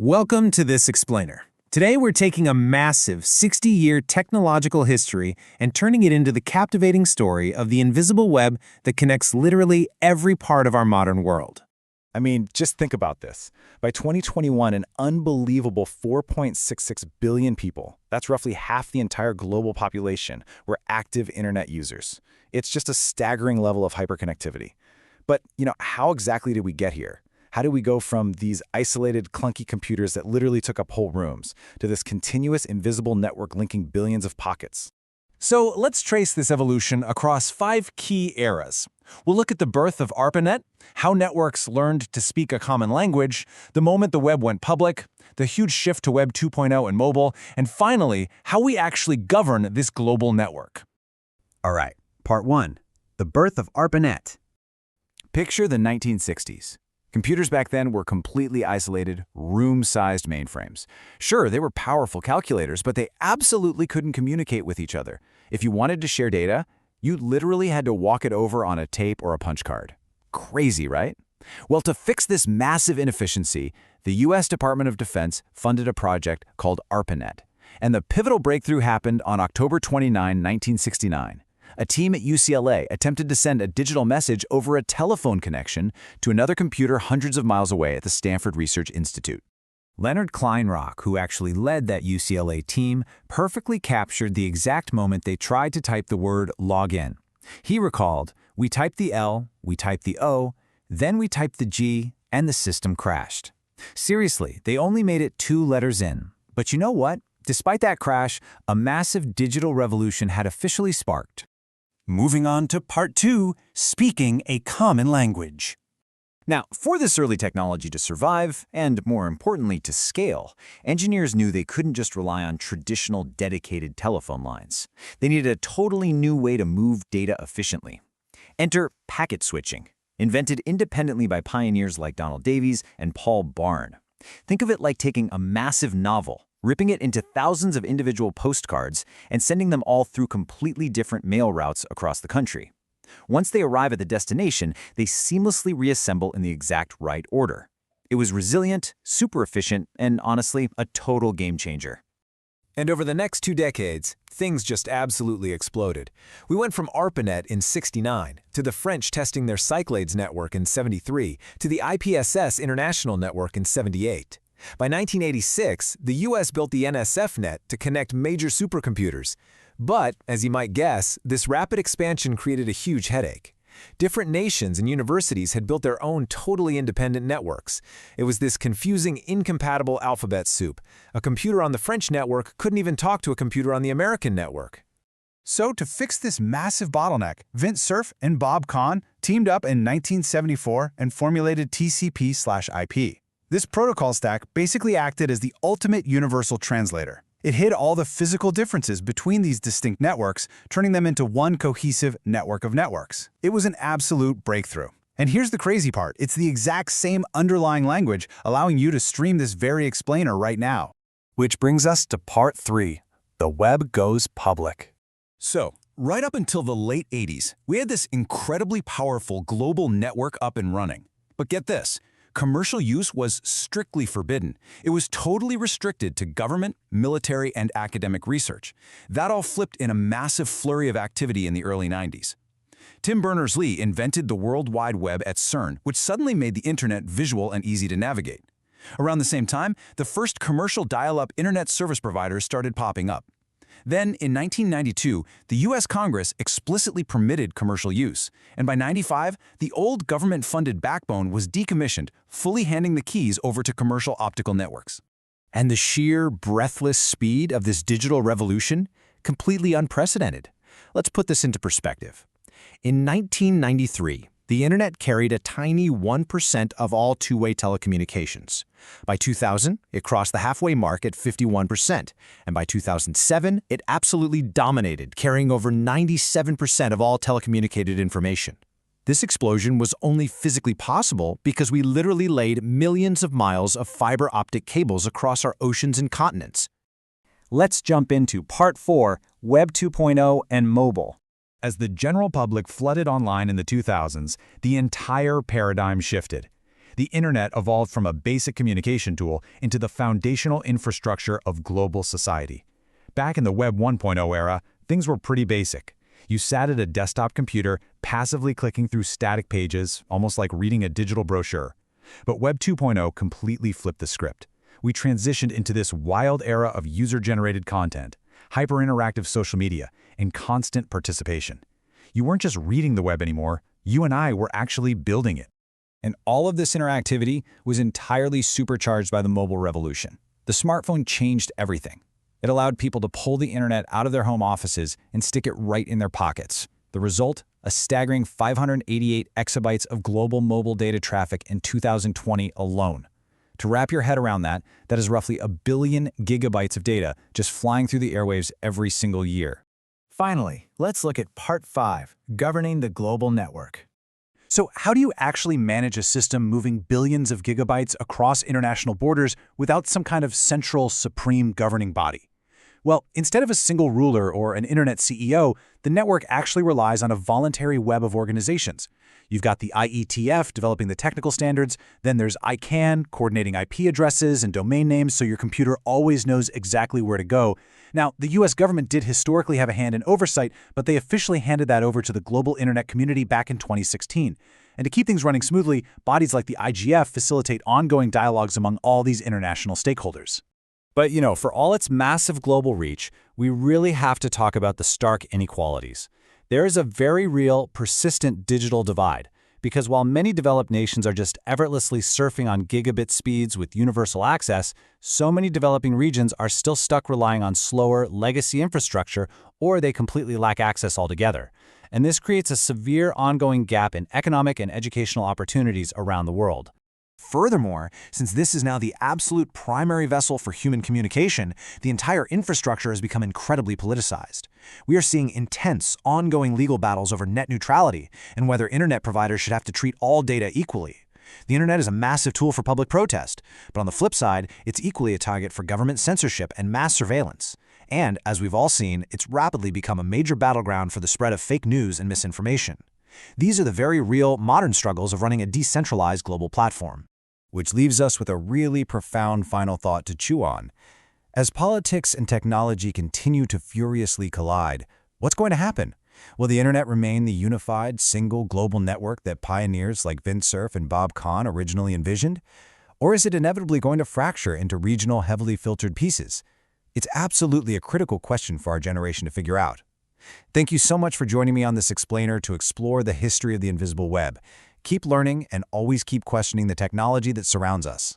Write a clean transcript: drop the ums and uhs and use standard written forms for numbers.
Welcome to This Explainer. Today we're taking a massive 60-year technological history and turning it into the captivating story of the invisible web that connects literally every part of our modern world. I mean, just think about this. By 2021, an unbelievable 4.66 billion people, that's roughly half the entire global population, were active internet users. It's just a staggering level of hyperconnectivity. But, how exactly did we get here? How do we go from these isolated, clunky computers that literally took up whole rooms to this continuous, invisible network linking billions of pockets? So let's trace this evolution across 5 key eras. We'll look at the birth of ARPANET, how networks learned to speak a common language, the moment the web went public, the huge shift to Web 2.0 and mobile, and finally, how we actually govern this global network. All right, Part 1. The birth of ARPANET. Picture the 1960s. Computers back then were completely isolated, room-sized mainframes. Sure, they were powerful calculators, but they absolutely couldn't communicate with each other. If you wanted to share data, you literally had to walk it over on a tape or a punch card. Crazy, right? Well, to fix this massive inefficiency, the U.S. Department of Defense funded a project called ARPANET. And the pivotal breakthrough happened on October 29, 1969. A team at UCLA attempted to send a digital message over a telephone connection to another computer hundreds of miles away at the Stanford Research Institute. Leonard Kleinrock, who actually led that UCLA team, perfectly captured the exact moment they tried to type the word login. He recalled, "We typed the L, we typed the O, then we typed the G, and the system crashed." Seriously, they only made it 2 letters in. But you know what? Despite that crash, a massive digital revolution had officially sparked. Moving on to Part 2, speaking a common language. Now, for this early technology to survive, and more importantly to scale, engineers knew they couldn't just rely on traditional dedicated telephone lines. They needed a totally new way to move data efficiently. Enter packet switching, invented independently by pioneers like Donald Davies and Paul Barn. Think of it like taking a massive novel, ripping it into thousands of individual postcards, and sending them all through completely different mail routes across the country. Once they arrive at the destination, they seamlessly reassemble in the exact right order. It was resilient, super efficient, and honestly, a total game changer. And over the next 2 decades, things just absolutely exploded. We went from ARPANET in '69, to the French testing their Cyclades network in '73, to the IPSS International Network in '78. By 1986, the US built the NSF net to connect major supercomputers. But, as you might guess, this rapid expansion created a huge headache. Different nations and universities had built their own totally independent networks. It was this confusing, incompatible alphabet soup. A computer on the French network couldn't even talk to a computer on the American network. So to fix this massive bottleneck, Vint Cerf and Bob Kahn teamed up in 1974 and formulated TCP/IP. This protocol stack basically acted as the ultimate universal translator. It hid all the physical differences between these distinct networks, turning them into one cohesive network of networks. It was an absolute breakthrough. And here's the crazy part. It's the exact same underlying language allowing you to stream this very explainer right now. Which brings us to Part 3, the web goes public. So, right up until the late 80s, we had this incredibly powerful global network up and running. But get this. Commercial use was strictly forbidden. It was totally restricted to government, military, and academic research. That all flipped in a massive flurry of activity in the early 90s. Tim Berners-Lee invented the World Wide Web at CERN, which suddenly made the internet visual and easy to navigate. Around the same time, the first commercial dial-up internet service providers started popping up. Then, in 1992, the U.S. Congress explicitly permitted commercial use, and by '95, the old government-funded backbone was decommissioned, fully handing the keys over to commercial optical networks. And the sheer, breathless speed of this digital revolution? Completely unprecedented. Let's put this into perspective. In 1993, the internet carried a tiny 1% of all two-way telecommunications. By 2000, it crossed the halfway mark at 51%, and by 2007, it absolutely dominated, carrying over 97% of all telecommunicated information. This explosion was only physically possible because we literally laid millions of miles of fiber optic cables across our oceans and continents. Let's jump into Part 4, Web 2.0 and mobile. As the general public flooded online in the 2000s, the entire paradigm shifted. The internet evolved from a basic communication tool into the foundational infrastructure of global society. Back in the Web 1.0 era, things were pretty basic. You sat at a desktop computer, passively clicking through static pages, almost like reading a digital brochure. But Web 2.0 completely flipped the script. We transitioned into this wild era of user-generated content, hyper-interactive social media, and constant participation. You weren't just reading the web anymore, you and I were actually building it. And all of this interactivity was entirely supercharged by the mobile revolution. The smartphone changed everything. It allowed people to pull the internet out of their home offices and stick it right in their pockets. The result? A staggering 588 exabytes of global mobile data traffic in 2020 alone. To wrap your head around that, that is roughly 1 billion gigabytes of data just flying through the airwaves every single year. Finally, let's look at Part 5, Governing the Global Network. So how do you actually manage a system moving billions of gigabytes across international borders without some kind of central, supreme governing body? Well, instead of a single ruler or an internet CEO, the network actually relies on a voluntary web of organizations. You've got the IETF developing the technical standards, then there's ICANN coordinating IP addresses and domain names so your computer always knows exactly where to go. Now, the US government did historically have a hand in oversight, but they officially handed that over to the global internet community back in 2016. And to keep things running smoothly, bodies like the IGF facilitate ongoing dialogues among all these international stakeholders. But, for all its massive global reach, we really have to talk about the stark inequalities. There is a very real, persistent digital divide, because while many developed nations are just effortlessly surfing on gigabit speeds with universal access, so many developing regions are still stuck relying on slower, legacy infrastructure, or they completely lack access altogether. And this creates a severe ongoing gap in economic and educational opportunities around the world. Furthermore, since this is now the absolute primary vessel for human communication, the entire infrastructure has become incredibly politicized. We are seeing intense, ongoing legal battles over net neutrality and whether internet providers should have to treat all data equally. The internet is a massive tool for public protest, but on the flip side, it's equally a target for government censorship and mass surveillance. And, as we've all seen, it's rapidly become a major battleground for the spread of fake news and misinformation. These are the very real, modern struggles of running a decentralized global platform. Which leaves us with a really profound final thought to chew on. As politics and technology continue to furiously collide, what's going to happen? Will the internet remain the unified, single global network that pioneers like Vint Cerf and Bob Kahn originally envisioned? Or is it inevitably going to fracture into regional, heavily filtered pieces? It's absolutely a critical question for our generation to figure out. Thank you so much for joining me on this explainer to explore the history of the invisible web. Keep learning and always keep questioning the technology that surrounds us.